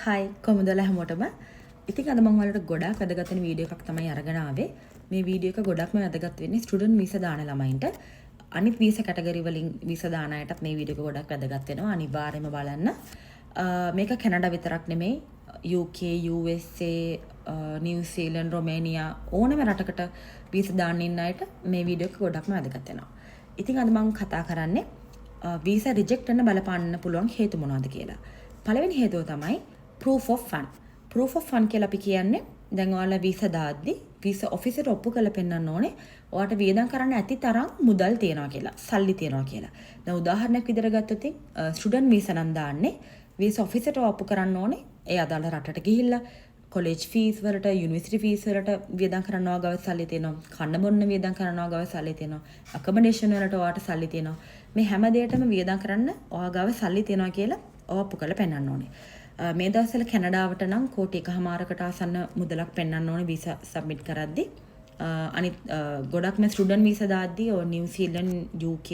හයි කොමුදල හැමෝටම ඉතින් අද මම ඔයාලට ගොඩාක් වැදගත් වෙන වීඩියෝ එකක් තමයි අරගෙන ආවේ. මේ වීඩියෝ එක ගොඩක්ම වැදගත් වෙන්නේ ස්ටුඩන්ට් වීසා දාන ළමයින්ට. අනිත් වීසා කැටගරි වලින් වීසා දාන අයටත් මේ වීඩියෝ එක ගොඩක් වැදගත් වෙනවා. අනිවාර්යයෙන්ම බලන්න. මේක කැනඩා විතරක් නෙමෙයි UK, USA, නිව්සීලන්ත, රොමේනියා ඕනෑම රටකට වීසා දාන්න ඉන්න අයට මේ වීඩියෝ එක ගොඩක්ම වැදගත් වෙනවා. ඉතින් අද මම කතා කරන්නේ වීසා රිජෙක්ට් වෙන්න බලපාන්න පුළුවන් හේතු මොනවද කියලා. පළවෙනි හේතුව තමයි proof of fund. proof of fund කියලා අපි කියන්නේ දැන් ඔයාලා වීසා දාද්දි වීසා ඔෆිසර් ඔප්පු කරලා පෙන්නන්න ඕනේ ඔයාට වියදම් කරන්න ඇති තරම් මුදල් තියනවා කියලා, සල්ලි තියනවා කියලා. දැන් උදාහරණයක් විදිහට ගත්තොත් ස්ටුඩන්ට් වීසා නම් දාන්නේ වීසා ඔෆිසර්ට ඔප්පු කරන්න ඕනේ ඒ අදාළ රටට ගිහිල්ලා කොලෙජ් ෆීස් වලට, යුනිවර්සිටි ෆීස් වලට වියදම් කරනවා ගාව සල්ලි තියෙනවා, කන්න බොන්න වියදම් කරනවා ගාව සල්ලි තියෙනවා, අකමඩේෂන් වලට ඔයාට සල්ලි තියෙනවා. මේ හැම දෙයකටම වියදම් කරන්න ඔයා ගාව සල්ලි තියෙනවා කියලා ඔප්පු කරලා පෙන්නන්න ඕනේ. මේ දවස්වල කැනඩාවට නම් කෝටි එකහමාරකට ආසන්න මුදලක් පෙන්වන්න ඕනේ වීසා සබ්මිට් කරද්දී. අනිත් ගොඩක්ම ස්ටුඩන්ට් වීසා දාද්දී ඔය නිව්සීලන්ත, UK,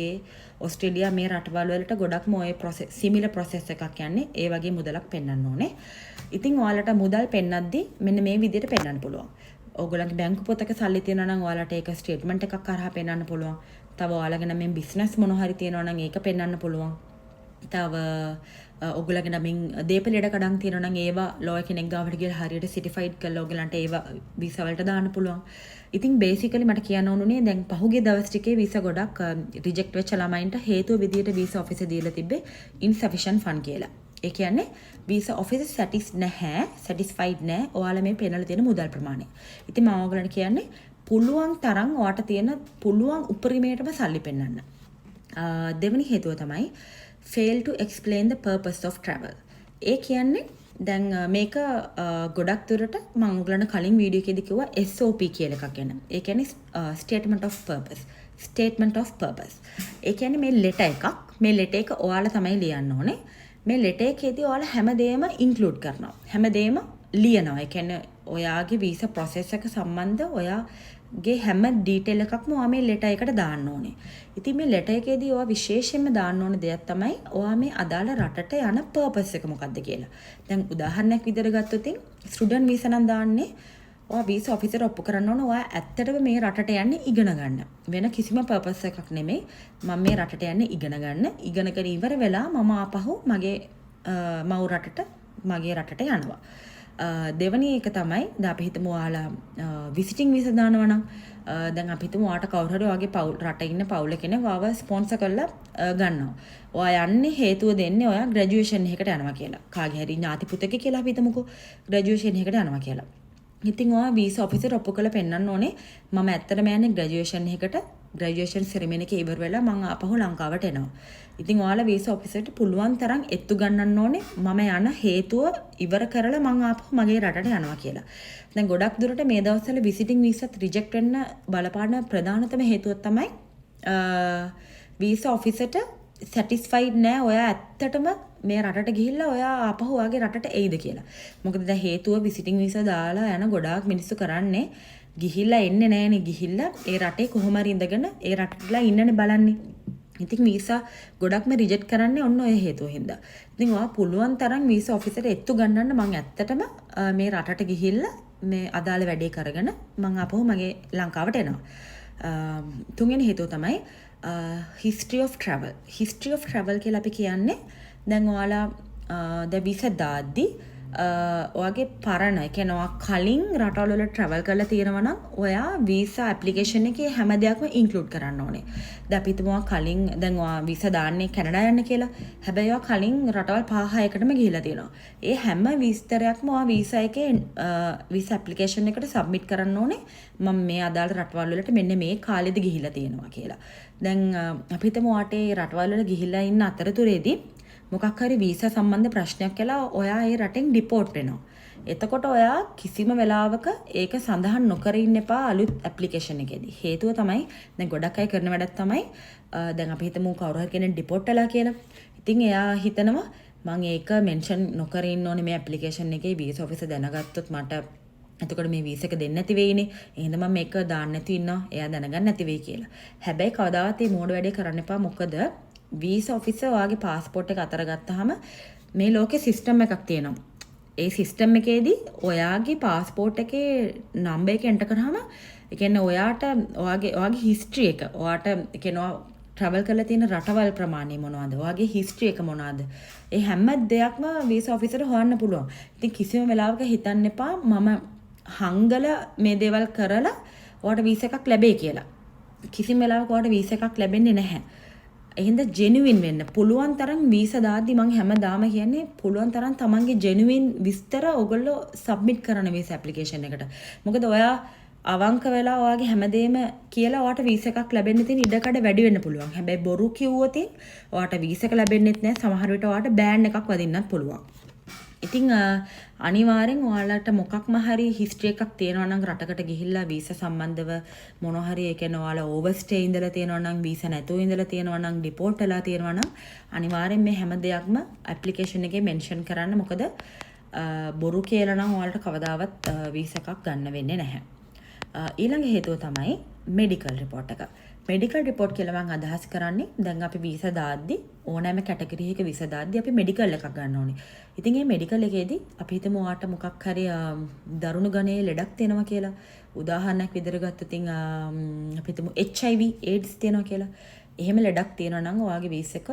ඕස්ට්‍රේලියා මේ රටවල් වලට ගොඩක්ම ඔය සිමිලර් ප්‍රොසෙස් එකක් යන්නේ. ඒ වගේ මුදලක් පෙන්වන්න ඕනේ. ඉතින් ඔයාලට මුදල් පෙන්නද්දී මෙන්න මේ විදිහට පෙන්වන්න පුළුවන්. ඔයගොල්ලන්ගේ බැංකු පොතක සල්ලි තියෙනවා නම් ඔයාලට ඒක ස්ටේට්මන්ට් එකක් කරහා පෙන්වන්න පුළුවන්. තව ඔයාලගේ නම් බිස්නස් මොන හරි තියෙනවා නම් ඒක පෙන්වන්න පුළුවන්. තව ඔගලගේ නමින් දේපල ඉඩකඩම් තියෙනවා නම් ඒවා ලෝයර් කෙනෙක් ගාවට ගිහලා හරියට සිටිෆයිඩ් කරලා ඔයගලන්ට ඒවා වීසා වලට දාන්න පුළුවන්. ඉතින් බේසිකලි මට කියන්න ඕනුනේ දැන් පහුගිය දවස් ටිකේ වීසා ගොඩක් රිජෙක්ට් වෙච්ච ළමයින්ට හේතුව විදියට වීසා ඔෆිසර් දීලා තිබ්බේ insufficient fund කියලා. ඒ කියන්නේ වීසා ඔෆිසර් සැටිස්ෆයිඩ් නැහැ ඔයාලා මේ පෙන්නලා තියෙන මුදල් ප්‍රමාණය. ඉතින් මම ඔයගලන්ට කියන්නේ පුළුවන් තරම් ඔයාට තියෙන පුළුවන් උපරිමයටම සල්ලි පෙන්නන්න. දෙවෙනි හේතුව තමයි fail to explain the purpose of travel. ඒ කියන්නේ දැන් මේක ගොඩක් දුරට මම ඔයගලන්ට කලින් වීඩියෝ එකේදී කිව්වා SOP කියලා එකක් ගැන. ඒ කියන්නේ statement of purpose. statement of purpose. ඒ කියන්නේ මේ ලෙටර් එකක්. මේ ලෙටර් එක ඔයාලා තමයි ලියන්න ඕනේ. මේ ලෙටර් එකේදී ඔයාලා හැමදේම ඉන්ක්ලූඩ් කරනවා. හැමදේම ලියනවා. ඒ කියන්නේ ඔයාගේ වීසා ප්‍රොසෙස් එක සම්බන්ධ ඔයාගේ හැම ඩීටේල් එකක්ම ඔයා මේ ලෙටර් එකට දාන්න ඕනේ. ඉතින් මේ ලෙටර් එකේදී ඔයා විශේෂයෙන්ම දාන්න ඕන දෙයක් තමයි ඔයා මේ අදාළ රටට යන පර්පස් එක මොකක්ද කියලා. දැන් උදාහරණයක් විදිහට ගත්තොත් ස්ටුඩන්ට් වීසා නම් දාන්නේ ඔයා වීසා ඔෆිසර් ඔප්පු කරන්න ඕන ඔයා ඇත්තටම මේ රටට යන්නේ ඉගෙන ගන්න. වෙන කිසිම පර්පස් එකක් නෙමෙයි. මම මේ රටට යන්නේ ඉගෙන ගන්න. ඉගෙනගෙන ඉවර වෙලා මම ආපහු මගේ මව් රටට මගේ රටට යනවා. දෙවැනි එක තමයි දැන් අපි හිතමු ඔයාලා විසිටින් වීසා දානවා නම් දැන් අපි හිතමු ඔයාට කවුරු හරි ඔයාගේ රටේ ඉන්න පවුල කෙනෙක් ඔයාව ස්පොන්සර් කරලා ගන්නවා. ඔයා යන්නේ හේතුව දෙන්නේ ඔයා ග්‍රැජුවේෂන් එකකට යනවා කියලා. කාගේ හරි ඥාති පුතෙක් කියලා අපි හිතමුකෝ ග්‍රැජුවේෂන් එකකට යනවා කියලා. ඉතින් ඔයා වීසා ඔෆිසර් ඔප්පු කරලා පෙන්නන්න ඕනේ මම ඇත්තටම යන්නේ ග්‍රැජුවේෂන් එකකට ග්‍රැජුවේෂන් සෙරමනි එක ඉවර වෙලා මම ආපහු ලංකාවට එනවා. ඉතින් ඔයාලා වීසා ඔෆිසර්ට පුළුවන් තරම් එත්තු ගන්නන්න ඕනේ මම යන හේතුව ඉවර කරලා මම ආපහු මගේ රටට යනවා කියලා. දැන් ගොඩක් දුරට මේ දවස්වල විසිටින් වීසාත් රිජෙක්ට් වෙන්න බලපාන ප්‍රධානතම හේතුව තමයි වීසා ඔෆිසර්ට සැටිස්ෆයිඩ් නෑ ඔයා ඇත්තටම මේ රටට ගිහිල්ලා ඔයා ආපහු ඔයාගේ රටට එයිද කියලා. මොකද දැන් හේතුව විසිටින් වීසා දාලා යන ගොඩාක් මිනිස්සු කරන්නේ ගිහිල්ලා එන්නේ නෑනේ ගිහිල්ලා ඒ රටේ කොහොම හරි ඉඳගෙන ඒ රටටලා ඉන්නනේ බලන්නේ. ඉතින් වීසා ගොඩක්ම රිජෙක්ට් කරන්නේ ඔන්න ඔය හේතුව හින්දා. ඉතින් ඔයා පුළුවන් තරම් වීසා ඔෆිසර් එත්තු ගන්නන්න මම ඇත්තටම මේ රටට ගිහිල්ලා මේ අදාළ වැඩේ කරගෙන මම ආපහු මගේ ලංකාවට එනවා. තුන්වෙනි හේතුව තමයි history of travel. history of travel කියලා අපි කියන්නේ දැන් ඔයාලා දැන් වීසා දාද්දී ඔයාගේ පරණ ඒ කියන්නේ ඔයා කලින් රටවල් වල travel කරලා තියෙනවා නම් ඔයා වීසා ඇප්ලිකේෂන් එකේ හැම දෙයක්ම ඉන්ක්ලූඩ් කරන්න ඕනේ. දැන් අපි හිතමු කලින් දැන් ඔයා වීසා දාන්නේ කැනඩා යන්න කියලා. හැබැයි ඔයා කලින් රටවල් 5-6කටම ගිහිලා තියෙනවා. ඒ හැම විස්තරයක්ම ඔයා වීසා එකේ වීසා ඇප්ලිකේෂන් එකට සබ්මිට් කරන්න ඕනේ. මම මේ අදාළ රටවල් වලට මෙන්න මේ කාලෙද ගිහිලා තියෙනවා කියලා. දැන් අපි හිතමු ඔයාට ඒ රටවල් වල ගිහිලා ඉන්න අතරතුරේදී මොකක් හරි වීසා සම්බන්ධ ප්‍රශ්නයක් කියලා ඔයා ඒ රටෙන් ඩිපෝට් වෙනවා. එතකොට ඔයා කිසිම වෙලාවක ඒක සඳහන් නොකර ඉන්න එපා අලුත් ඇප්ලිකේෂන් එකේදී. හේතුව තමයි දැන් ගොඩක් අය කරන වැඩක් තමයි දැන් අපි හිතමු කවුරු හරි කෙනෙක් ඩිපෝට් වෙලා කියලා. ඉතින් එයා හිතනවා මම ඒක මෙන්ෂන් නොකර ඉන්න ඕනේ මේ ඇප්ලිකේෂන් එකේ වීසා ඔෆිසර් දැනගත්තොත් මට එතකොට මේ වීසා එක දෙන්න නැති වෙයිනේ. එහෙනම් මම මේක දාන්න නැති ඉන්නවා. එයා දැනගන්න නැති වෙයි කියලා. හැබැයි කවදාවත් මේ මෝඩ වැඩේ කරන්න එපා. මොකද වීසා ඔෆිසර් ඔයාගේ પાස්පෝර්ට් එක අතර ගත්තාම මේ ලෝකේ සිස්ටම් එකක් තියෙනවා. ඒ සිස්ටම් එකේදී ඔයාගේ පාස්පෝර්ට් එකේ නම්බර් එක එන්ටර් කරාම ඒ කියන්නේ ඔයාගේ හිස්ටරි එක ඔයාට ඒ කියන්නේ ට්‍රැවල් කරලා තියෙන රටවල් ප්‍රමාණය මොනවද? ඔයාගේ හිස්ටරි එක මොනවද? ඒ හැම දෙයක්ම වීසා ඔෆිසර්ට හොයන්න පුළුවන්. ඉතින් කිසිම වෙලාවක හිතන්න එපා මම හංගල මේ දේවල් කරලා ඔයාට වීසා එකක් ලැබෙයි කියලා. කිසිම වෙලාවක ඔයාට වීසා එකක් ලැබෙන්නේ නැහැ. එහෙනම් ජෙනුවින් වෙන්න. පුළුවන් තරම් වීසා දාද්දි මම හැමදාම කියන්නේ පුළුවන් තරම් තමන්ගේ ජෙනුවින් විස්තර ඔයගොල්ලෝ සබ්මිට් කරන වීසා ඇප්ලිකේෂන් එකට. මොකද ඔයා අවංක වෙලා ඔයාගේ හැමදේම කියලා ඔයාට වීසා එකක් ලැබෙන්න තියෙන ඉඩකඩ වැඩි වෙන්න පුළුවන්. හැබැයි බොරු කිව්වොත් ඔයාට වීසා එක ලැබෙන්නෙත් නැහැ. සමහර විට ඔයාට බෑන් එකක් වදින්නත් පුළුවන්. ඉතින් අනිවාර්යෙන් ඔයාලට මොකක්ම හරි හිස්ටරි එකක් තියෙනවා නම් රටකට ගිහිල්ලා වීසා සම්බන්ධව මොනවා හරි ඒ කියන්නේ ඔයාලා ඕවර්ස්ටේ ඉඳලා තියෙනවා නම් වීසා නැතුව ඉඳලා තියෙනවා නම් ඩිපෝට් වෙලා තියෙනවා නම් අනිවාර්යෙන් මේ හැම දෙයක්ම ඇප්ලිකේෂන් එකේ මෙන්ෂන් කරන්න. මොකද බොරු කියලා නම් ඔයාලට කවදාවත් වීසා එකක් ගන්න වෙන්නේ නැහැ. ඊළඟ හේතුව තමයි මෙඩිකල් රිපෝට් එක. මෙඩිකල් රිපෝට් කියලා මම අදහස් කරන්නේ දැන් අපි වීසා දාද්දි ඕනෑම කැටගරි එකක වීසා දාද්දි අපි මෙඩිකල් එකක් ගන්න ඕනේ. ඉතින් මේ මෙඩිකල් එකේදී අපි හිතමු ඔයාට මොකක් හරි දරුණු ගණයේ ලෙඩක් තියෙනවා කියලා. උදාහරණයක් විදිහට ගත්තොත් අපි හිතමු HIV AIDS තියෙනවා කියලා. එහෙම ලෙඩක් තියෙනවා නම් ඔයාගේ වීසා එක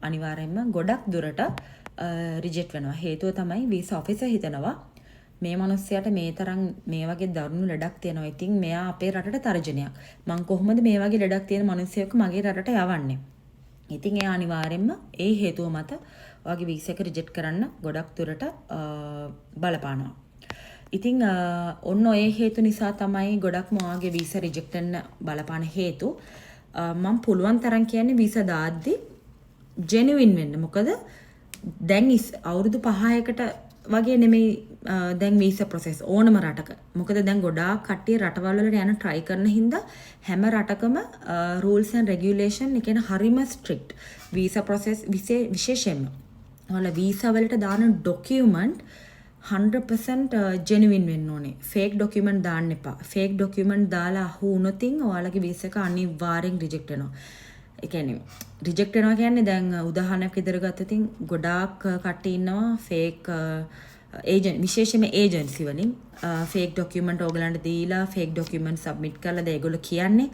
අනිවාර්යයෙන්ම ගොඩක් දුරට රිජෙක්ට් වෙනවා. හේතුව තමයි වීසා ඔෆිසර් හිතනවා මේ මිනිස්සයාට මේ තරම් මේ වගේ දරුණු ලෙඩක් තියෙනවා. ඉතින් මෙයා අපේ රටට තර්ජනයක්. මං කොහොමද මේ වගේ ලෙඩක් තියෙන මිනිස්සෙක් මගේ රටට යවන්නේ? ඉතින් එයා අනිවාර්යෙන්ම ඒ හේතුව මත ඔයාගේ වීසා එක රිජෙක්ට් කරන්න ගොඩක් දුරට බලපානවා. ඉතින් ඔන්න ඔය හේතු නිසා තමයි ගොඩක්ම ඔයාගේ වීසා රිජෙක්ට් වෙන්න බලපාන හේතු. මම පුළුවන් තරම් කියන්නේ වීසා දාද්දි ජෙනුවින් වෙන්න. මොකද දැන් අවුරුදු 5කට වගේ නෙමෙයි දැන් වීසා ප්‍රොසෙස් ඕනම රටක. මොකද දැන් ගොඩාක් කට්ටිය රටවල් වලට යන try කරන හින්දා හැම රටකම rules and regulation ඒ කියන්නේ හරිම strict වීසා ප්‍රොසෙස් විශේෂයෙන්ම. ඔයාලා වීසා වලට දාන document 100% genuine වෙන්න ඕනේ. fake document දාන්න එපා. fake document දාලා අහු වුණොත් ඔයාලගේ වීසා එක අනිවාර්යෙන් reject වෙනවා. ඒ කියන්නේ රිජෙක්ට් වෙනවා කියන්නේ දැන් උදාහරණයක් විදිහට ගත්තොත් ගොඩාක් කට්ටිය ඉන්නවා ෆේක් ඒජන්ට් විශේෂයෙන්ම ඒජන්සි වලින් ෆේක් ડોකියුමන්ට් ඕගලන්ට දීලා ෆේක් ડોකියුමන්ට් සබ්මිට් කරලා ඒගොල්ලෝ කියන්නේ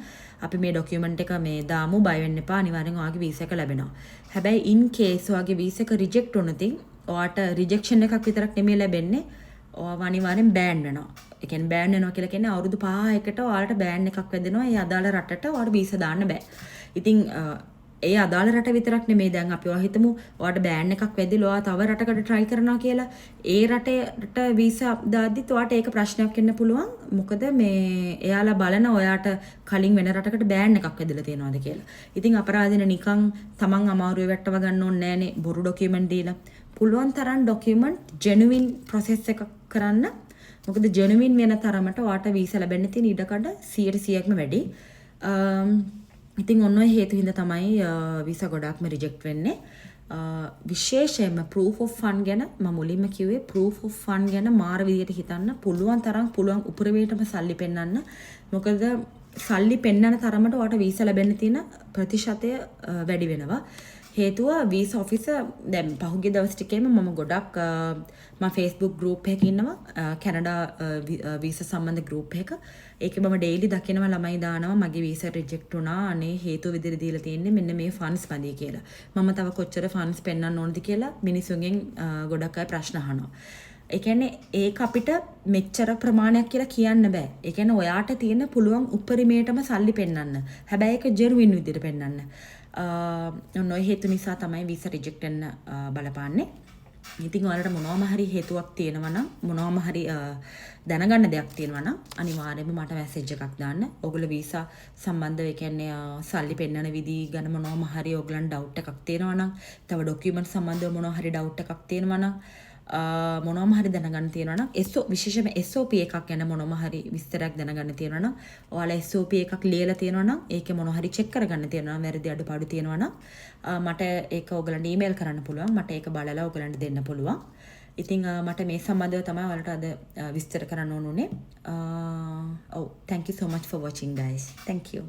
අපි මේ ડોකියුමන්ට් එක මේ දාමු බය වෙන්න එපා අනිවාර්යෙන් ඔයාගේ වීසා එක ලැබෙනවා. හැබැයි ඉන් කේස් ඔයාගේ වීසා එක රිජෙක්ට් වුණොත් ඔයාට රිජෙක්ෂන් එකක් විතරක් නෙමෙයි ලැබෙන්නේ ඔයාව අනිවාර්යෙන් බෑන් වෙනවා. ඒ කියන්නේ බෑන් වෙනවා කියලා කියන්නේ අවුරුදු 5කට ඔයාලට බෑන් එකක් වැදෙනවා. ඒ අදාළ රටට ඔයාලට වීසා දාන්න බෑ. ඉතින් ඒ අදාළ රට විතරක් නෙමෙයි දැන් අපි ඔයා හිතමු ඔයාට බෑන් එකක් වැදිලා ඔයා තව රටකට try කරනවා කියලා ඒ රටේට වීසා දාද්දිත් ඔයාට ඒක ප්‍රශ්නයක් වෙන්න පුළුවන් මොකද මේ එයාලා බලන ඔයාට කලින් වෙන රටකට බෑන් එකක් වැදලා තියෙනවද කියලා. ඉතින් අපරාධින නිකන් තමන් අමාරුවේ වැටව ගන්න ඕනේ නෑනේ බොරු ડોකියුමන්ට් දීලා. පුළුවන් තරම් ડોකියුමන්ට් ජෙනුවින් ප්‍රොසෙස් එකක් කරන්න. මොකද ජෙනුවින් වෙන තරමට ඔයාට වීසා ලැබෙන්න තියෙන ඉඩකඩ 100%ක්ම වැඩි. ඉතින් ඔන්න ඔය හේතු හින්දා තමයි වීසා ගොඩක්ම රිජෙක්ට් වෙන්නේ. විශේෂයෙන්ම proof of fund ගැන මම මුලින්ම කිව්වේ proof of fund ගැන මාර විදියට හිතන්න පුළුවන් තරම් පුළුවන් උපරිමයටම සල්ලි පෙන්නන්න. මොකද සල්ලි පෙන්නන තරමට ඔයාට වීසා ලැබෙන්න තියෙන ප්‍රතිශතය වැඩි වෙනවා. හේතුව වීසා ඔෆිසර් දැන් පහුගිය දවස් ටිකේම මම ගොඩක් මම Facebook group එකක ඉන්නවා කැනඩා වීසා සම්බන්ධ group එක. ඒකේ මම daily දකිනවා ළමයි දානවා මගේ වීසා රිජෙක්ට් වුණා අනේ හේතුව විදිහට දීලා තියෙන්නේ මෙන්න මේ ෆන්ඩ්ස් මදි කියලා. මම තව කොච්චර ෆන්ඩ්ස් පෙන්නන්න ඕනද කියලා මිනිසුන්ගෙන් ගොඩක් අය ප්‍රශ්න අහනවා. ඒ කියන්නේ ඒක අපිට මෙච්චර ප්‍රමාණයක් කියලා කියන්න බෑ. ඒ කියන්නේ ඔයාට තියෙන පුළුවන් උපරිමයටම සල්ලි පෙන්නන්න. හැබැයි ඒක ජෙනුවින් විදිහට පෙන්නන්න. ඔන්න ඔය හේතු නිසා තමයි වීසා රිජෙක්ට් වෙන්න බලපාන්නේ. ඉතින් ඔයාලට මොනවාම හරි හේතුවක් තියෙනවා නම් මොනවාම හරි දැනගන්න දෙයක් තියෙනවා නම් අනිවාර්යයෙන්ම මට මැසේජ් එකක් දාන්න. ඔයගොල්ලෝ වීසා සම්බන්ධව ඒ කියන්නේ සල්ලි පෙන්නන විදිහ ගැන මොනවාම හරි ඔයගලන්ට ඩවුට් එකක් තියෙනවා නම් තව ડોකියුමන්ට් සම්බන්ධව මොනවා හරි ඩවුට් එකක් තියෙනවා නම් මොනවාම හරි දැනගන්න තියෙනවා නම් විශේෂයෙන්ම SOP එකක් ගැන මොනවාම හරි විස්තරයක් දැනගන්න තියෙනවා නම් ඔයාලා SOP එකක් ලියලා තියෙනවා නම් ඒකේ මොනවා හරි චෙක් කරගන්න තියෙනවා නම් වැරදි අඩුපාඩු තියෙනවා නම් මට ඒක ඔයගලන්ට ඊමේල් කරන්න පුළුවන්. මට ඒක බලලා ඔයගලන්ට දෙන්න පුළුවන්. ඉතින් මට මේ සම්බන්ධව තමයි ඔයාලට අද විස්තර කරන්න ඕන උනේ. thank you so much for watching guys. Thank you.